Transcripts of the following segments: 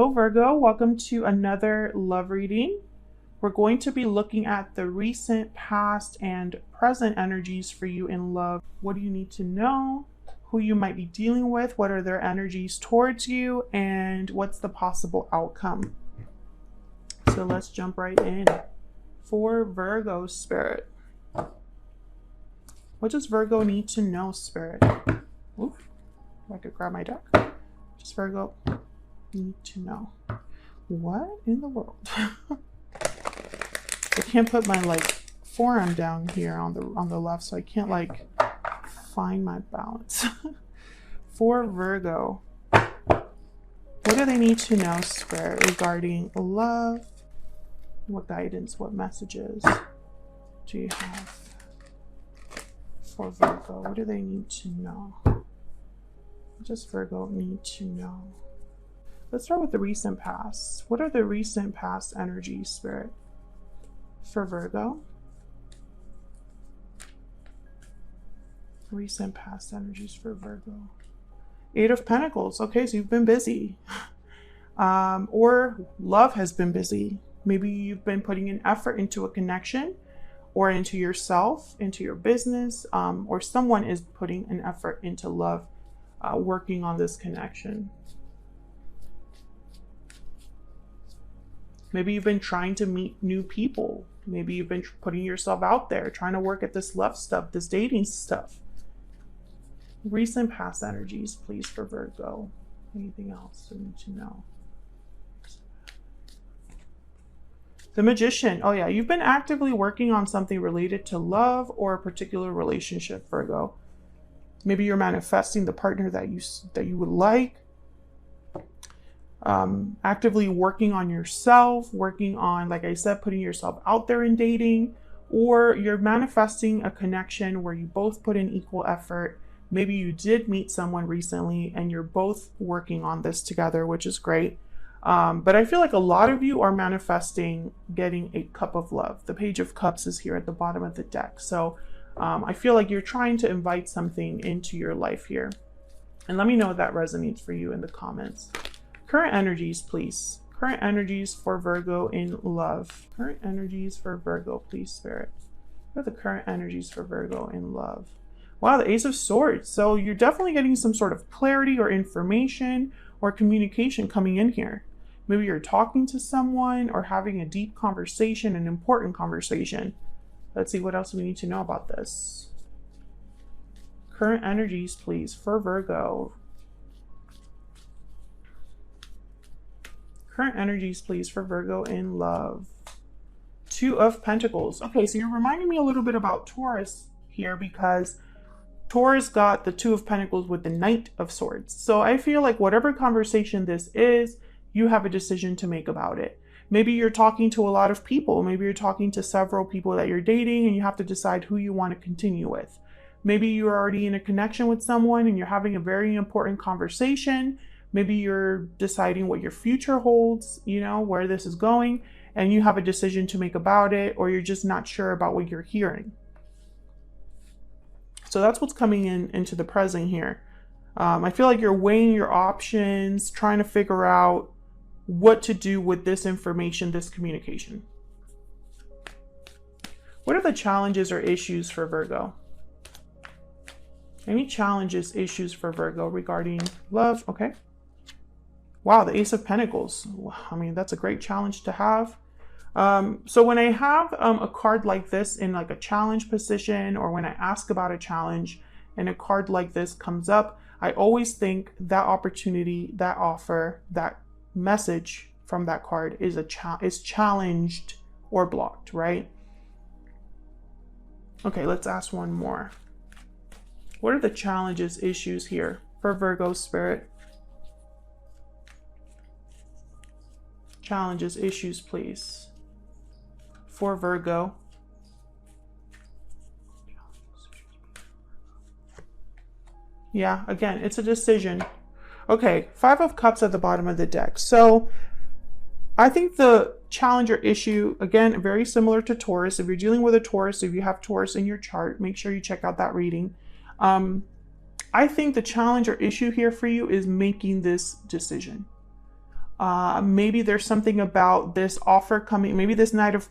Hello Virgo, welcome to another love reading. We're going to be looking at the recent, past, and present energies for you in love. What do you need to know? Who you might be dealing with? What are their energies towards you? And what's the possible outcome? So let's jump right in. For Virgo, Spirit. What does Virgo need to know, Spirit? Ooh, I could grab my deck. Just Virgo need to know. What in the world? I can't put my forearm down here on the left, so I can't find my balance. For Virgo, what do they need to know, Spirit, regarding love? What guidance, what messages do you have for Virgo? What do they need to know? What does Virgo need to know? Let's start with the recent past. What are the recent past energies, Spirit, for Virgo? Recent past energies for Virgo. Eight of Pentacles. Okay, so you've been busy. Or love has been busy. Maybe you've been putting an effort into a connection or into yourself, into your business, or someone is putting an effort into love, working on this connection. Maybe you've been trying to meet new people. Maybe you've been putting yourself out there, trying to work at this love stuff, this dating stuff. Recent past energies, please, for Virgo. Anything else we need to know? The Magician. Oh yeah, you've been actively working on something related to love or a particular relationship, Virgo. Maybe you're manifesting the partner that you would like. Actively working on yourself, working on, like I said, putting yourself out there in dating, or you're manifesting a connection where you both put in equal effort. Maybe you did meet someone recently and you're both working on this together, which is great. But I feel like a lot of you are manifesting getting a cup of love. The Page of Cups is here at the bottom of the deck. So I feel like you're trying to invite something into your life here. And let me know if that resonates for you in the comments. Current energies, please. Current energies for Virgo in love. Current energies for Virgo, please, Spirit. What are the current energies for Virgo in love? Wow, the Ace of Swords. So you're definitely getting some sort of clarity or information or communication coming in here. Maybe you're talking to someone or having a deep conversation, an important conversation. Let's see what else we need to know about this. Current energies, please, for Virgo. Current energies, please, for Virgo in love. Two of Pentacles. Okay, so you're reminding me a little bit about Taurus here, because Taurus got the Two of Pentacles with the Knight of Swords. So I feel like whatever conversation this is, you have a decision to make about it. Maybe you're talking to a lot of people. Maybe you're talking to several people that you're dating and you have to decide who you want to continue with. Maybe you're already in a connection with someone and you're having a very important conversation. Maybe you're deciding what your future holds, you know, where this is going, and you have a decision to make about it, or you're just not sure about what you're hearing. So that's what's coming into the present here. I feel like you're weighing your options, trying to figure out what to do with this information, this communication. What are the challenges or issues for Virgo? Any challenges, issues for Virgo regarding love? Okay. Wow, the Ace of Pentacles. I mean, that's a great challenge to have. So when I have a card like this in like a challenge position, or when I ask about a challenge and a card like this comes up, I always think that opportunity, that offer, that message from that card is challenged or blocked, right? Okay, let's ask one more. What are the challenges, issues here for Virgo, Spirit? Challenges, issues, please, for Virgo. Yeah, again, it's a decision. Okay, Five of Cups at the bottom of the deck. So I think the challenge or issue, again, very similar to Taurus. If you're dealing with a Taurus, if you have Taurus in your chart, make sure you check out that reading. I think the challenge or issue here for you is making this decision. Maybe there's something about this offer coming. Maybe this Knight of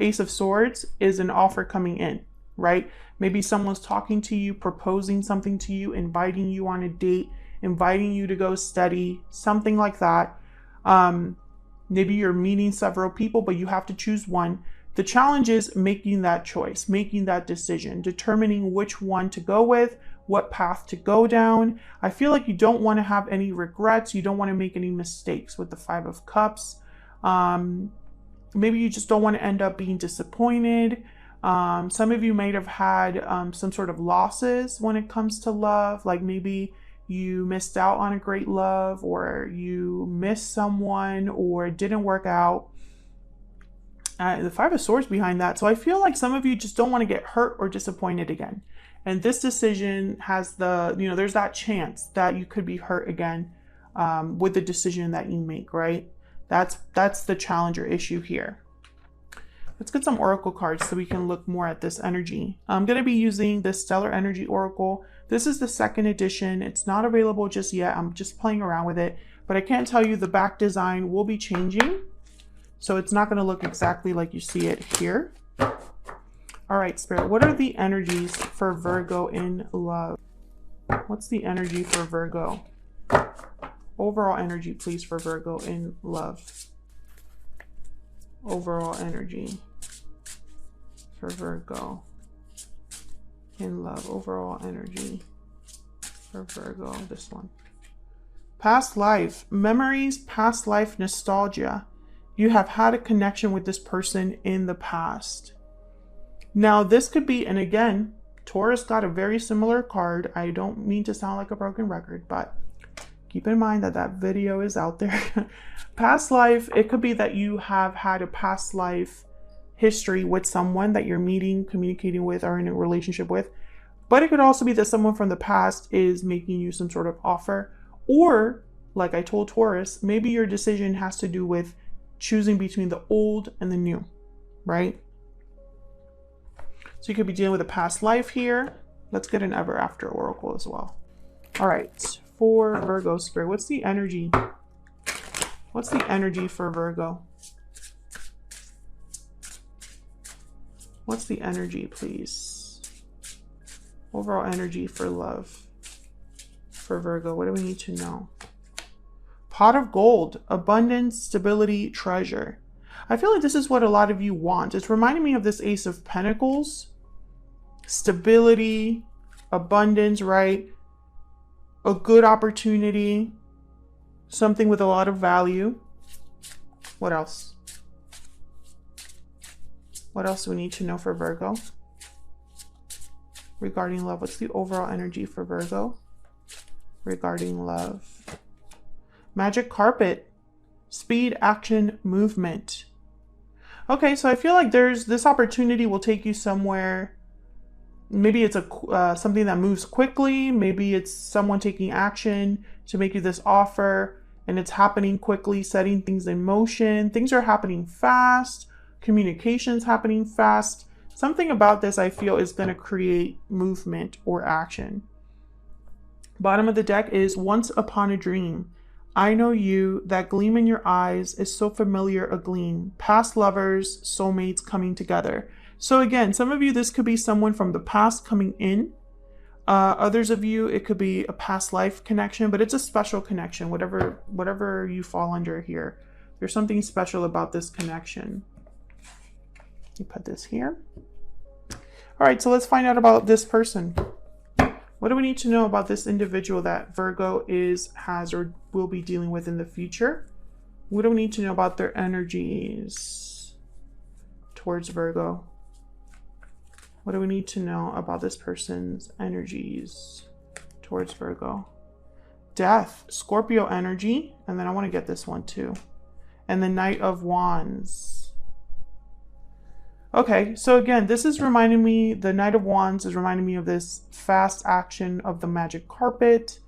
Ace of Swords is an offer coming in, right? Maybe someone's talking to you, proposing something to you, inviting you on a date, inviting you to go study, something like that. Maybe you're meeting several people, but you have to choose one. The challenge is making that choice, making that decision, determining which one to go with, what path to go down. I feel like you don't want to have any regrets. You don't want to make any mistakes with the Five of Cups. Maybe you just don't want to end up being disappointed. Some of you might have had some sort of losses when it comes to love, like maybe you missed out on a great love, or you missed someone, or it didn't work out. The Five of Swords behind that. So I feel like some of you just don't want to get hurt or disappointed again. And this decision has the, there's that chance that you could be hurt again with the decision that you make, right? That's the challenge or issue here. Let's get some oracle cards so we can look more at this energy. I'm going to be using the Stellar Energy Oracle. This is the 2nd edition. It's not available just yet. I'm just playing around with it, but I can't tell you the back design will be changing. So it's not going to look exactly like you see it here. All right, Spirit, what are the energies for Virgo in love? What's the energy for Virgo? Overall energy, please, for Virgo in love. Overall energy for Virgo in love. Overall energy for Virgo. This one. Past life. Memories, past life, nostalgia. You have had a connection with this person in the past. Now, this could be, and again, Taurus got a very similar card. I don't mean to sound like a broken record, but keep in mind that that video is out there. Past life, it could be that you have had a past life history with someone that you're meeting, communicating with, or in a relationship with. But it could also be that someone from the past is making you some sort of offer. Or, like I told Taurus, maybe your decision has to do with choosing between the old and the new, right? So you could be dealing with a past life here. Let's get an ever after oracle as well. All right, for Virgo Spirit, what's the energy? What's the energy for Virgo? What's the energy, please? Overall energy for love for Virgo. What do we need to know? Pot of gold, abundance, stability, treasure. I feel like this is what a lot of you want. It's reminding me of this Ace of Pentacles. Stability, abundance, right? A good opportunity, something with a lot of value. What else? What else do we need to know for Virgo? Regarding love, what's the overall energy for Virgo? Regarding love. Magic carpet, speed, action, movement. Okay, so I feel like there's this opportunity will take you somewhere. Maybe it's something that moves quickly. Maybe it's someone taking action to make you this offer, and it's happening quickly, setting things in motion. Things are happening fast. Communication's happening fast. Something about this I feel is going to create movement or action. Bottom of the deck is once upon a dream. I know you, that gleam in your eyes is so familiar a gleam. Past lovers, soulmates coming together. So again, some of you, this could be someone from the past coming in. Others of you, it could be a past life connection, but it's a special connection, whatever you fall under here. There's something special about this connection. You put this here. All right, so let's find out about this person. What do we need to know about this individual that Virgo has, or will be dealing with in the future? What do we need to know about their energies towards Virgo? What do we need to know about this person's energies towards Virgo? Death, Scorpio energy, and then I want to get this one too. And the Knight of Wands. Okay, so again, this is reminding me, the Knight of Wands is reminding me of this fast action of the magic carpet,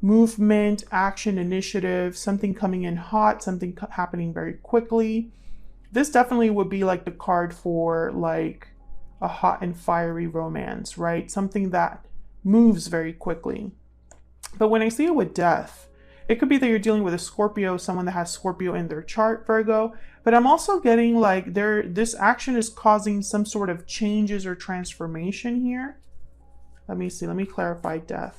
movement, action, initiative, something coming in hot, something happening very quickly. This definitely would be like the card for like a hot and fiery romance, right? Something that moves very quickly. But when I see it with death, It could be that you're dealing with a Scorpio, someone that has Scorpio in their chart, Virgo. But I'm also getting like this action is causing some sort of changes or transformation here. Let me see. Let me clarify death.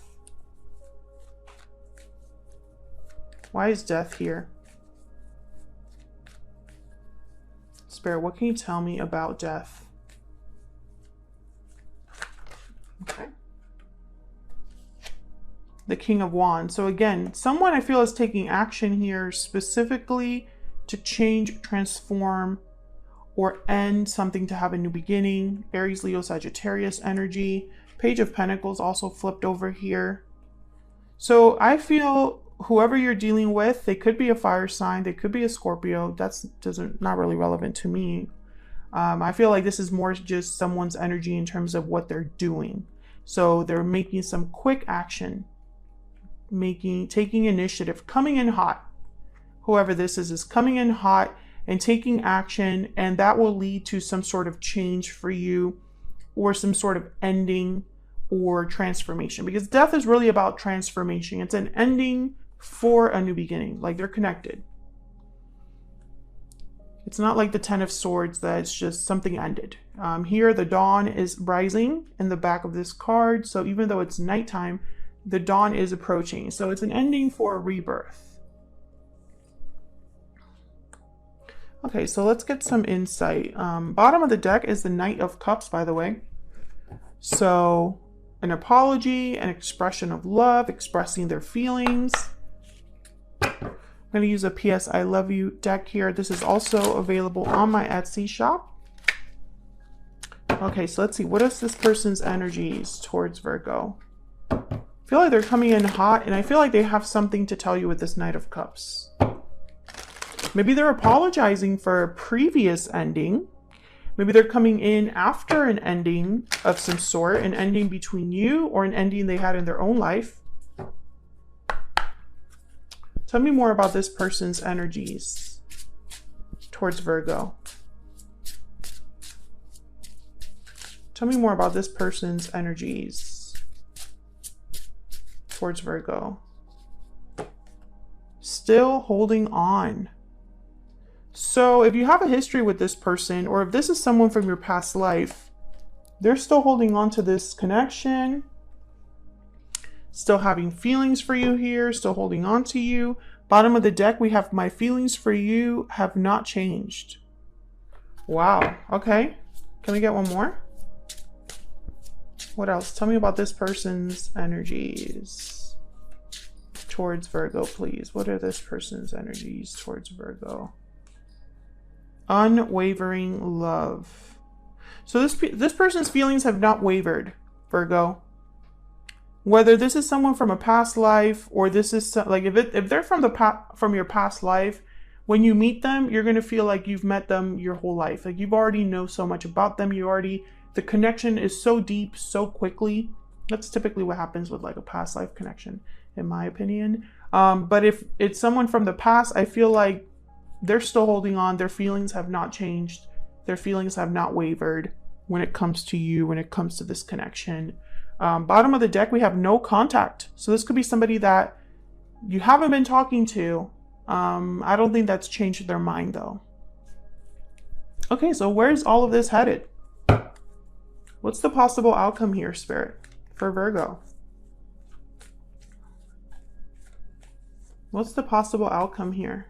Why is death here? Spirit, what can you tell me about death? Okay. The King of Wands. So again, someone I feel is taking action here specifically to change, transform, or end something to have a new beginning. Aries, Leo, Sagittarius energy. Page of Pentacles also flipped over here. So I feel whoever you're dealing with, they could be a fire sign, they could be a Scorpio. That's not really relevant to me. I feel like this is more just someone's energy in terms of what they're doing. So they're making some quick action, taking initiative, coming in hot. Whoever this is coming in hot and taking action, and that will lead to some sort of change for you or some sort of ending or transformation, because death is really about transformation. It's an ending for a new beginning, like they're connected. It's not like the Ten of Swords that it's just something ended. Here, the dawn is rising in the back of this card. So even though it's nighttime, the dawn is approaching. So it's an ending for a rebirth. Okay, so let's get some insight. Bottom of the deck is the Knight of Cups, by the way. So an apology, an expression of love, expressing their feelings. I'm going to use a PS I Love You deck here. This is also available on my Etsy shop. Okay, so let's see. What is this person's energies towards Virgo? I feel like they're coming in hot, and I feel like they have something to tell you with this Knight of Cups. Maybe they're apologizing for a previous ending. Maybe they're coming in after an ending of some sort, an ending between you or an ending they had in their own life. Tell me more about this person's energies towards Virgo. Tell me more about this person's energies towards Virgo. Still holding on. So if you have a history with this person, or if this is someone from your past life, they're still holding on to this connection. Still having feelings for you here, still holding on to you. Bottom of the deck, we have my feelings for you have not changed. Wow. Okay. Can we get one more? What else? Tell me about this person's energies towards Virgo, please. What are this person's energies towards Virgo? Unwavering love. So this person's feelings have not wavered, Virgo. Whether this is someone from a past life, or this is like if they're from your past life, when you meet them, you're going to feel like you've met them your whole life. Like you've already know so much about them. The connection is so deep so quickly. That's typically what happens with like a past life connection, in my opinion. But if it's someone from the past, I feel like they're still holding on. Their feelings have not changed. Their feelings have not wavered when it comes to you, when it comes to this connection. Bottom of the deck, we have no contact. So this could be somebody that you haven't been talking to. I don't think that's changed their mind though. Okay, so where's all of this headed? What's the possible outcome here, Spirit, for Virgo? What's the possible outcome here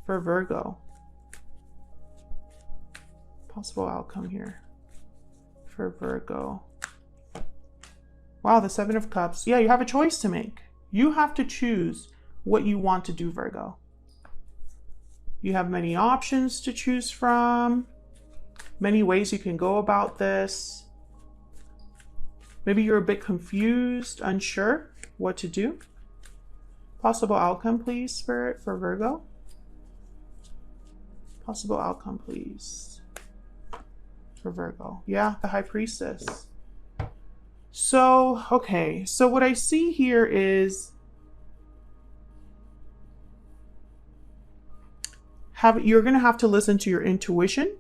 for Virgo? Possible outcome here for Virgo. Wow, the Seven of Cups. Yeah, you have a choice to make. You have to choose what you want to do, Virgo. You have many options to choose from, many ways you can go about this. Maybe you're a bit confused, unsure what to do. Possible outcome, please, Spirit, for Virgo. Possible outcome, please, for Virgo. Yeah, the High Priestess. So, okay. So what I see here is you're going to have to listen to your intuition.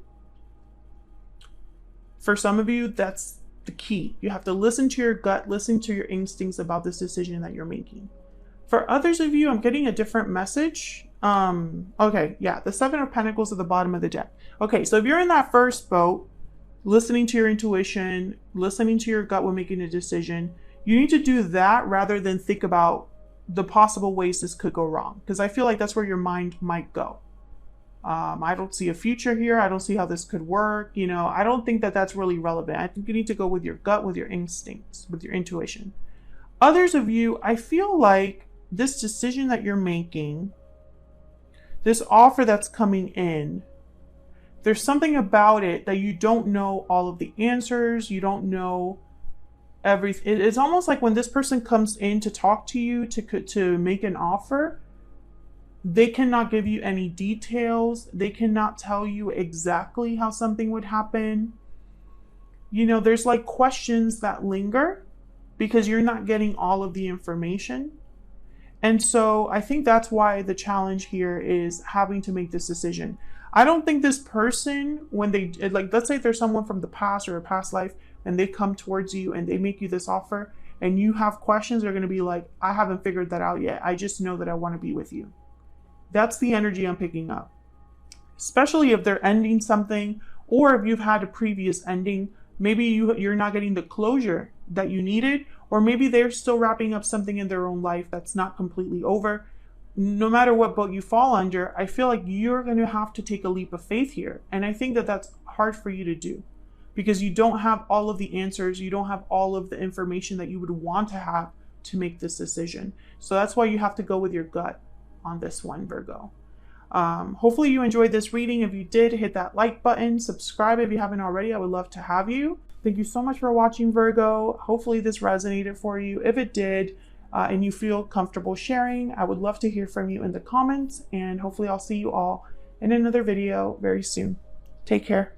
For some of you, that's the key. You have to listen to your gut, listen to your instincts about this decision that you're making. For others of you, I'm getting a different message. Okay, yeah, the Seven of Pentacles at the bottom of the deck. Okay, so if you're in that first boat, listening to your intuition, listening to your gut when making a decision, you need to do that rather than think about the possible ways this could go wrong. Because I feel like that's where your mind might go. I don't see a future here. I don't see how this could work. You know, I don't think that that's really relevant. I think you need to go with your gut, with your instincts, with your intuition. Others of you, I feel like this decision that you're making, this offer that's coming in, there's something about it that you don't know all of the answers. You don't know everything. It's almost like when this person comes in to talk to you, to make an offer, they cannot give you any details. They cannot tell you exactly how something would happen. You know, there's like questions that linger because you're not getting all of the information. And so I think that's why the challenge here is having to make this decision. I don't think this person, when they, like, let's say there's someone from the past or a past life and they come towards you and they make you this offer and you have questions, they're going to be like, I haven't figured that out yet. I just know that I want to be with you. That's the energy I'm picking up. Especially if they're ending something, or if you've had a previous ending, maybe you're not getting the closure that you needed, or maybe they're still wrapping up something in their own life that's not completely over. No matter what boat you fall under, I feel like you're going to have to take a leap of faith here. And I think that that's hard for you to do because you don't have all of the answers. You don't have all of the information that you would want to have to make this decision. So that's why you have to go with your gut on this one, Virgo. Hopefully you enjoyed this reading. If you did, hit that like button, subscribe if you haven't already. I would love to have you. Thank you so much for watching, Virgo. Hopefully this resonated for you. If it did, and you feel comfortable sharing, I would love to hear from you in the comments, and hopefully I'll see you all in another video very soon. Take care.